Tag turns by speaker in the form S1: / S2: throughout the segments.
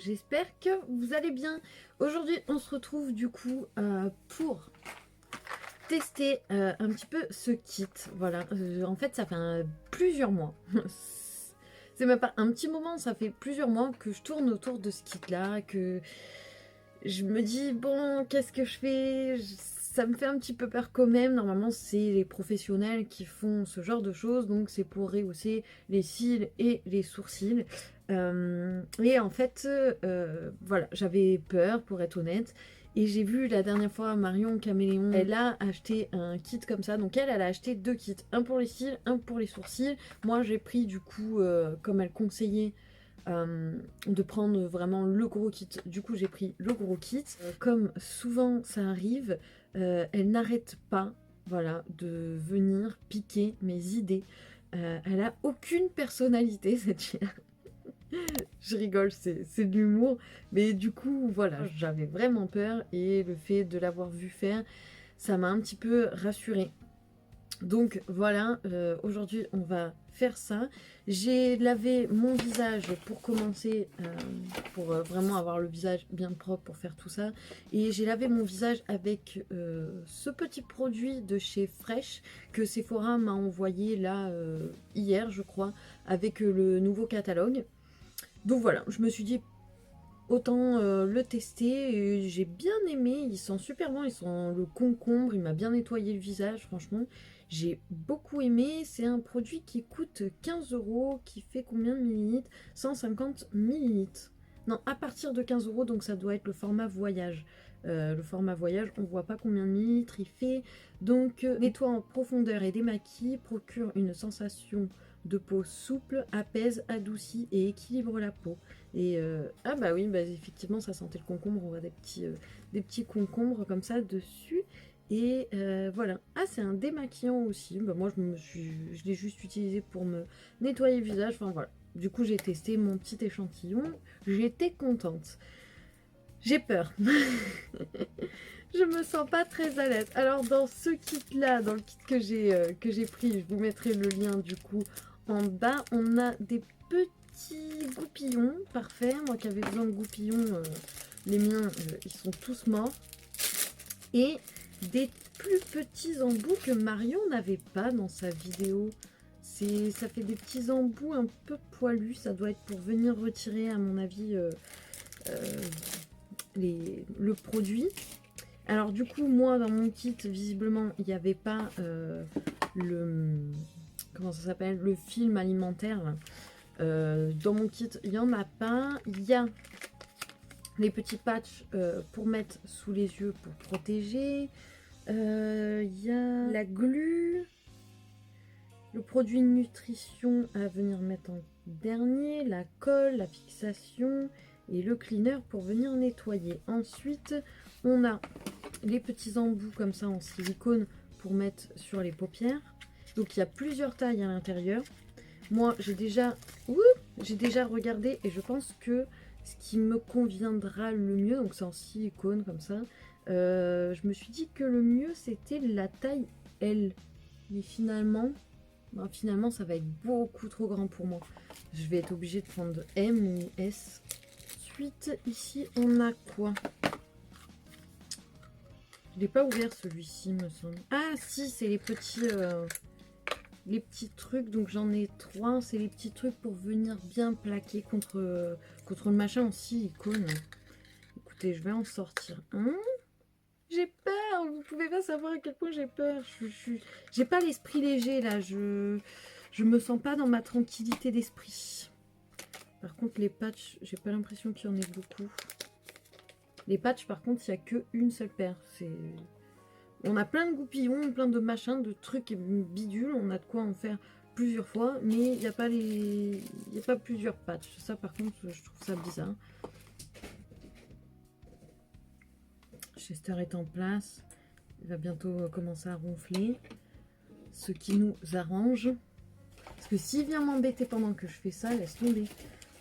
S1: j'espère que vous allez bien. Aujourd'hui on se retrouve du coup pour tester un petit peu ce kit. Voilà, en fait ça fait plusieurs mois. C'est même pas un petit moment, ça fait plusieurs mois que je tourne autour de ce kit là, que je me dis bon qu'est-ce que je fais, ça me fait un petit peu peur quand même. Normalement c'est les professionnels qui font ce genre de choses, donc c'est pour rehausser les cils et les sourcils. Et en fait voilà, j'avais peur pour être honnête. Et j'ai vu la dernière fois Marion Caméléon, elle a acheté un kit comme ça. Donc elle a acheté deux kits, un pour les cils, un pour les sourcils. Moi j'ai pris du coup, comme elle conseillait, de prendre vraiment le gros kit. Du coup j'ai pris le gros kit. Comme souvent ça arrive, elle n'arrête pas, voilà, de venir piquer mes idées. Elle a aucune personnalité cette fille. Je rigole, c'est de l'humour. Mais du coup, voilà, j'avais vraiment peur. Et le fait de l'avoir vu faire, ça m'a un petit peu rassurée. Donc voilà, aujourd'hui on va faire ça. J'ai lavé mon visage pour commencer, pour vraiment avoir le visage bien propre pour faire tout ça. Et j'ai lavé mon visage avec ce petit produit de chez Fresh que Sephora m'a envoyé là hier je crois, avec le nouveau catalogue. Donc voilà, je me suis dit autant le tester et j'ai bien aimé, ils sont super bons, ils sont le concombre, il m'a bien nettoyé le visage, franchement, j'ai beaucoup aimé. C'est un produit qui coûte 15 €, qui fait combien de millilitres? 150 millilitres. Non, à partir de 15 €, donc ça doit être le format voyage. Le format voyage, on voit pas combien de millilitres il fait. Donc nettoie en profondeur et démaquille, procure une sensation de peau souple, apaise, adoucit et équilibre la peau. Et ah bah oui, bah effectivement ça sentait le concombre, on voit des petits concombres comme ça dessus. Et voilà. Ah, c'est un démaquillant aussi. Bah moi je l'ai juste utilisé pour me nettoyer le visage. Enfin voilà. Du coup j'ai testé mon petit échantillon. J'étais contente. J'ai peur. Je me sens pas très à l'aise. Alors dans ce kit là, dans le kit que j'ai pris, je vous mettrai le lien du coup en bas, on a des petits goupillons, parfait. Moi qui avais besoin de goupillons, les miens ils sont tous morts. Et des plus petits embouts que Marion n'avait pas dans sa vidéo. Ça fait des petits embouts un peu poilus, ça doit être pour venir retirer à mon avis le produit. Alors du coup moi dans mon kit visiblement il n'y avait pas comment ça s'appelle, le film alimentaire. Dans mon kit il n'y en a pas. Il y a les petits patchs pour mettre sous les yeux pour protéger. Il y a la glu, le produit de nutrition à venir mettre en dernier, la colle, la fixation et le cleaner pour venir nettoyer. Ensuite on a les petits embouts comme ça en silicone pour mettre sur les paupières. Donc il y a plusieurs tailles à l'intérieur. Moi j'ai déjà regardé et je pense que ce qui me conviendra le mieux, donc c'est en silicone comme ça, je me suis dit que le mieux c'était la taille L. Mais finalement ça va être beaucoup trop grand pour moi. Je vais être obligée de prendre M ou S. Ensuite ici on a quoi? Je l'ai pas ouvert celui-ci me semble. Ah si, c'est les petits trucs, donc j'en ai 3. C'est les petits trucs pour venir bien plaquer contre le machin en silicone. Écoutez, je vais en sortir un. J'ai peur, vous pouvez pas savoir à quel point j'ai peur. J'ai pas l'esprit léger là, je me sens pas dans ma tranquillité d'esprit. Par contre les patchs, j'ai pas l'impression qu'il y en ait beaucoup. Les patchs par contre il n'y a qu'une seule paire. On a plein de goupillons, plein de machins, de trucs bidules, on a de quoi en faire plusieurs fois, mais il n'y a pas plusieurs patchs. Ça par contre je trouve ça bizarre. Chester est en place, il va bientôt commencer à ronfler, ce qui nous arrange. Parce que s'il vient m'embêter pendant que je fais ça, laisse tomber.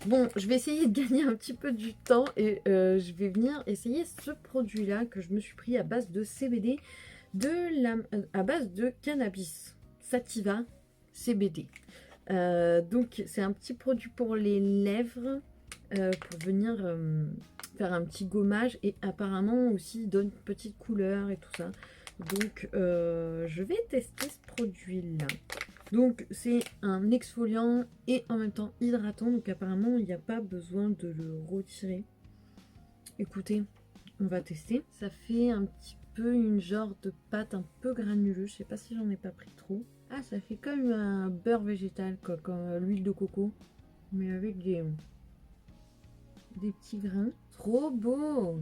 S1: Bon, je vais essayer de gagner un petit peu du temps et je vais venir essayer ce produit-là que je me suis pris à base de CBD, à base de cannabis, Sativa CBD. Donc c'est un petit produit pour les lèvres. pour venir faire un petit gommage. Et apparemment aussi il donne une petite couleur et tout ça. Donc je vais tester ce produit-là. Donc c'est un exfoliant et en même temps hydratant. Donc apparemment il n'y a pas besoin de le retirer. Écoutez, on va tester. Ça fait un petit peu une genre de pâte un peu granuleuse. Je sais pas si j'en ai pas pris trop. Ah, ça fait comme un beurre végétal, quoi, comme l'huile de coco. Mais avec des petits grains. Trop beau!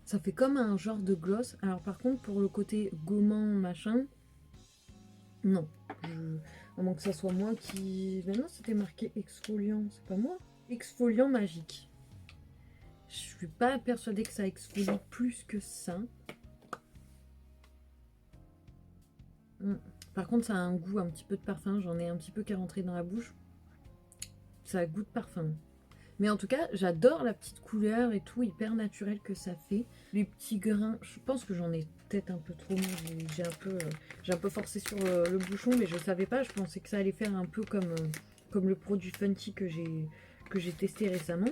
S1: Ça fait comme un genre de gloss. Alors par contre, pour le côté gommant, machin, non. À moins que ça soit moi qui... Mais non, c'était marqué exfoliant. C'est pas moi. Exfoliant magique. Je suis pas persuadée que ça exfolie plus que ça. Par contre, ça a un goût un petit peu de parfum. J'en ai un petit peu qui est rentré dans la bouche. Ça a goût de parfum. Mais en tout cas, j'adore la petite couleur et tout, hyper naturel que ça fait. Les petits grains, je pense que j'en ai peut-être un peu trop. J'ai un peu forcé sur le bouchon, mais je savais pas. Je pensais que ça allait faire un peu comme le produit Fenty que j'ai testé récemment.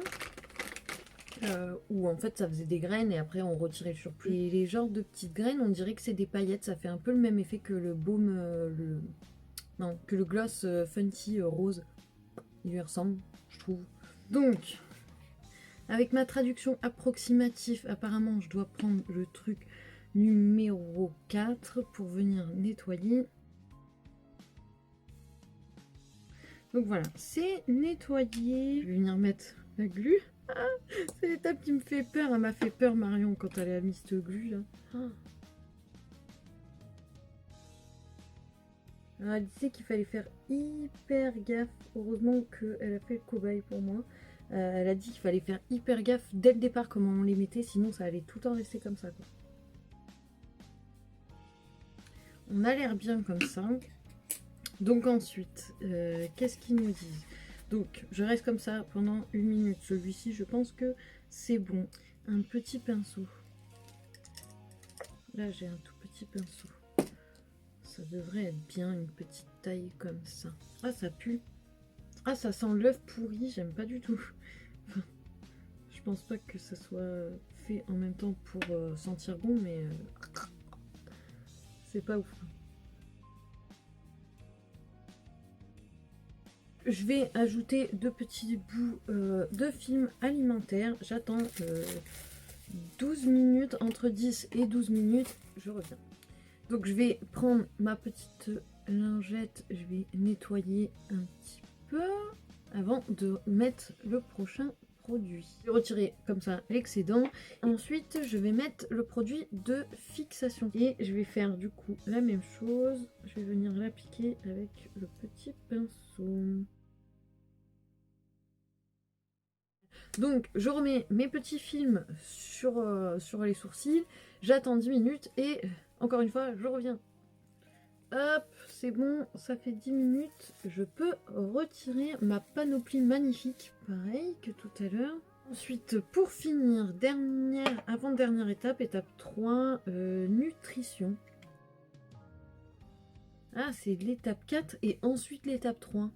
S1: Où en fait ça faisait des graines et après on retirait le surplus. Et les genres de petites graines, on dirait que c'est des paillettes. Ça fait un peu le même effet que le baume, que le gloss Fenty rose. Il lui ressemble, je trouve. Donc, avec ma traduction approximative, apparemment je dois prendre le truc numéro 4 pour venir nettoyer. Donc voilà, c'est nettoyé. Je vais venir mettre la glu. Ah, c'est l'étape qui me fait peur. Elle m'a fait peur, Marion, quand elle a mis cette glu là. Ah. Alors, elle disait qu'il fallait faire hyper gaffe. Heureusement qu'elle a fait le cobaye pour moi. Elle a dit qu'il fallait faire hyper gaffe dès le départ comment on les mettait, sinon ça allait tout le temps rester comme ça, quoi. On a l'air bien comme ça. Donc ensuite, qu'est-ce qu'ils nous disent? Donc je reste comme ça pendant 1 minute. Celui-ci, je pense que c'est bon. Un petit pinceau. Là, j'ai un tout petit pinceau. Ça devrait être bien une petite taille comme ça. Ah, ça pue. Ah, ça sent l'œuf pourri, j'aime pas du tout. Je pense pas que ça soit fait en même temps pour sentir bon, mais c'est pas ouf. Je vais ajouter 2 petits bouts de film alimentaire. J'attends 12 minutes, entre 10 et 12 minutes, je reviens. Donc je vais prendre ma petite lingette, je vais nettoyer un petit peu avant de mettre le prochain produit. Je vais retirer comme ça l'excédent. Ensuite, je vais mettre le produit de fixation. Et je vais faire du coup la même chose. Je vais venir l'appliquer avec le petit pinceau. Donc, je remets mes petits films sur les sourcils. J'attends 10 minutes et encore une fois, je reviens. Hop, c'est bon, ça fait 10 minutes. Je peux retirer ma panoplie magnifique, pareil que tout à l'heure. Ensuite, pour finir, avant-dernière étape, étape 3, nutrition. Ah, c'est l'étape 4 et ensuite l'étape 3.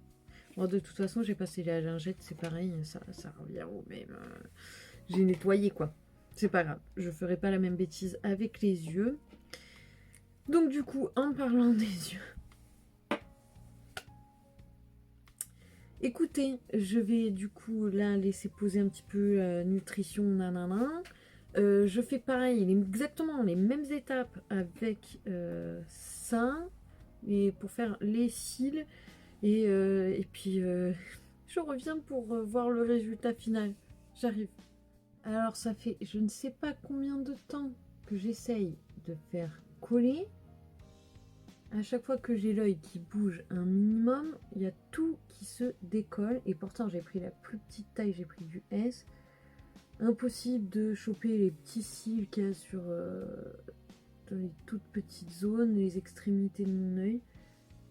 S1: Bon, de toute façon, j'ai passé la lingette, c'est pareil, ça revient au même. J'ai nettoyé, quoi. C'est pas grave, je ferai pas la même bêtise avec les yeux. Donc du coup, en parlant des yeux, écoutez, je vais du coup là laisser poser un petit peu la nutrition, nanana. Je fais pareil, exactement les mêmes étapes avec ça, et pour faire les cils, et puis je reviens pour voir le résultat final. J'arrive. Alors ça fait je ne sais pas combien de temps que j'essaye de faire coller. À chaque fois que j'ai l'œil qui bouge un minimum, il y a tout qui se décolle. Et pourtant, j'ai pris la plus petite taille, j'ai pris du S. Impossible de choper les petits cils qu'il y a dans les toutes petites zones, les extrémités de mon œil.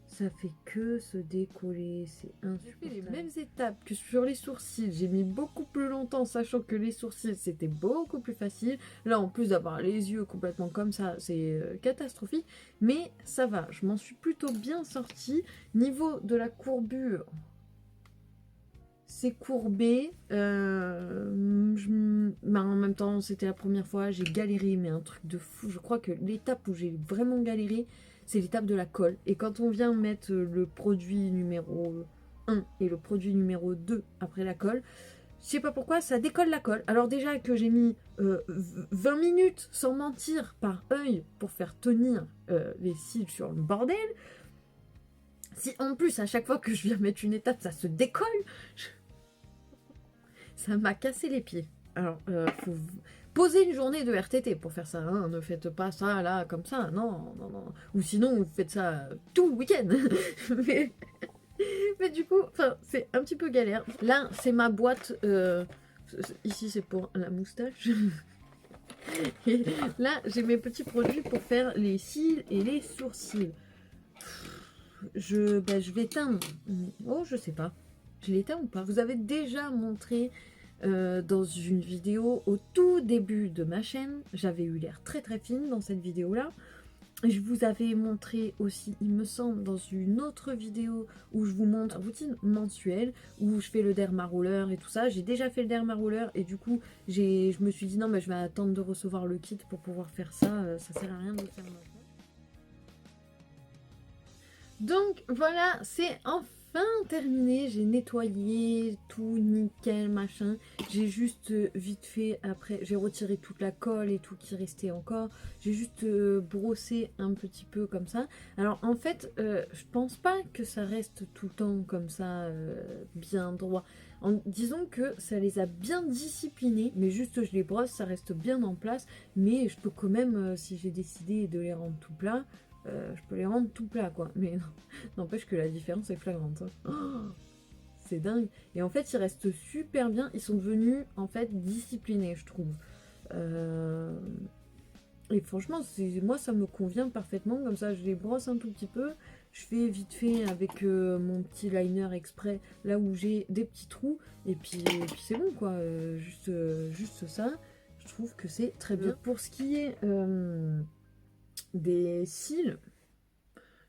S1: Ça fait que se décoller, c'est insupportable. J'ai fait les mêmes étapes que sur les sourcils. J'ai mis beaucoup plus longtemps, sachant que les sourcils, c'était beaucoup plus facile. Là, en plus d'avoir les yeux complètement comme ça, c'est catastrophique. Mais ça va, je m'en suis plutôt bien sortie. Niveau de la courbure, c'est courbé. Bah, en même temps, c'était la première fois, j'ai galéré, mais un truc de fou. Je crois que l'étape où j'ai vraiment galéré, c'est l'étape de la colle. Et quand on vient mettre le produit numéro 1 et le produit numéro 2 après la colle, je sais pas pourquoi, ça décolle la colle. Alors déjà que j'ai mis 20 minutes, sans mentir, par œil pour faire tenir les cils sur le bordel. Si en plus, à chaque fois que je viens mettre une étape, ça se décolle, ça m'a cassé les pieds. Alors, faut poser une journée de RTT pour faire ça. Hein. Ne faites pas ça là, comme ça. Non, non, non. Ou sinon, vous faites ça tout le week-end. mais, mais du coup, c'est un petit peu galère. Là, c'est ma boîte. Ici, c'est pour la moustache. Et là, j'ai mes petits produits pour faire les cils et les sourcils. Je vais teindre. Oh, je sais pas. Je l'éteins ou pas? Vous avez déjà montré dans une vidéo au tout début de ma chaîne. J'avais eu l'air très très fine dans cette vidéo-là. Je vous avais montré aussi, il me semble, dans une autre vidéo où je vous montre une routine mensuelle, où je fais le derma roller et tout ça. J'ai déjà fait le derma roller et du coup, je me suis dit non, mais je vais attendre de recevoir le kit pour pouvoir faire ça. Ça sert à rien de le faire maintenant. Donc voilà, c'est enfin terminé. J'ai nettoyé tout nickel, machin. J'ai juste vite fait, après, j'ai retiré toute la colle et tout qui restait encore. J'ai juste brossé un petit peu comme ça. Alors en fait, je pense pas que ça reste tout le temps comme ça, bien droit. Disons que ça les a bien disciplinés, mais juste je les brosse, ça reste bien en place. Mais je peux quand même, si j'ai décidé de les rendre tout plat, je peux les rendre tout plats quoi, mais n'empêche que la différence est flagrante. Hein. Oh, c'est dingue. Et en fait, ils restent super bien. Ils sont devenus en fait disciplinés, je trouve. Et franchement, moi ça me convient parfaitement. Comme ça, je les brosse un tout petit peu. Je fais vite fait avec mon petit liner exprès là où j'ai des petits trous. Et puis c'est bon quoi. Juste ça. Je trouve que c'est très bien. Pour ce qui est des cils,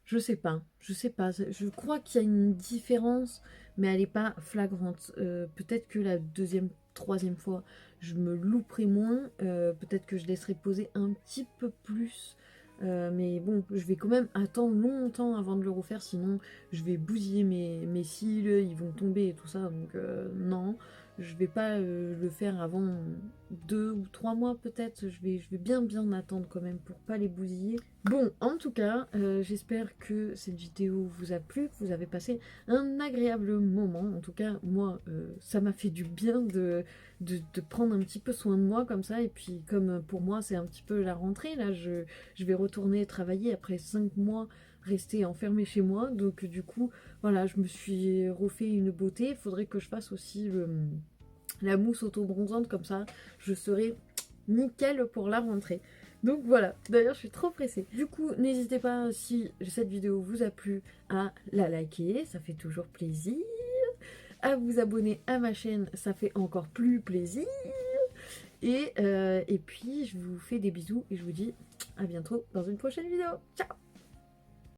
S1: je sais pas, je crois qu'il y a une différence, mais elle n'est pas flagrante. Peut-être que la deuxième, troisième fois, je me louperai moins, peut-être que je laisserai poser un petit peu plus, mais bon, je vais quand même attendre longtemps avant de le refaire, sinon je vais bousiller mes cils, ils vont tomber et tout ça, donc non. Je vais pas le faire avant 2 ou 3 mois peut-être. Je vais bien attendre quand même pour pas les bousiller. Bon, en tout cas, j'espère que cette vidéo vous a plu, que vous avez passé un agréable moment. En tout cas, moi, ça m'a fait du bien de prendre un petit peu soin de moi comme ça. Et puis, comme pour moi, c'est un petit peu la rentrée, là, je vais retourner travailler après 5 mois rester enfermée chez moi. Donc, du coup, voilà, je me suis refait une beauté. Il faudrait que je fasse aussi la mousse auto-bronzante, comme ça, je serai nickel pour la rentrée. Donc voilà, d'ailleurs je suis trop pressée. Du coup, n'hésitez pas, si cette vidéo vous a plu, à la liker, ça fait toujours plaisir. À vous abonner à ma chaîne, ça fait encore plus plaisir. Et puis, je vous fais des bisous et je vous dis à bientôt dans une prochaine vidéo. Ciao!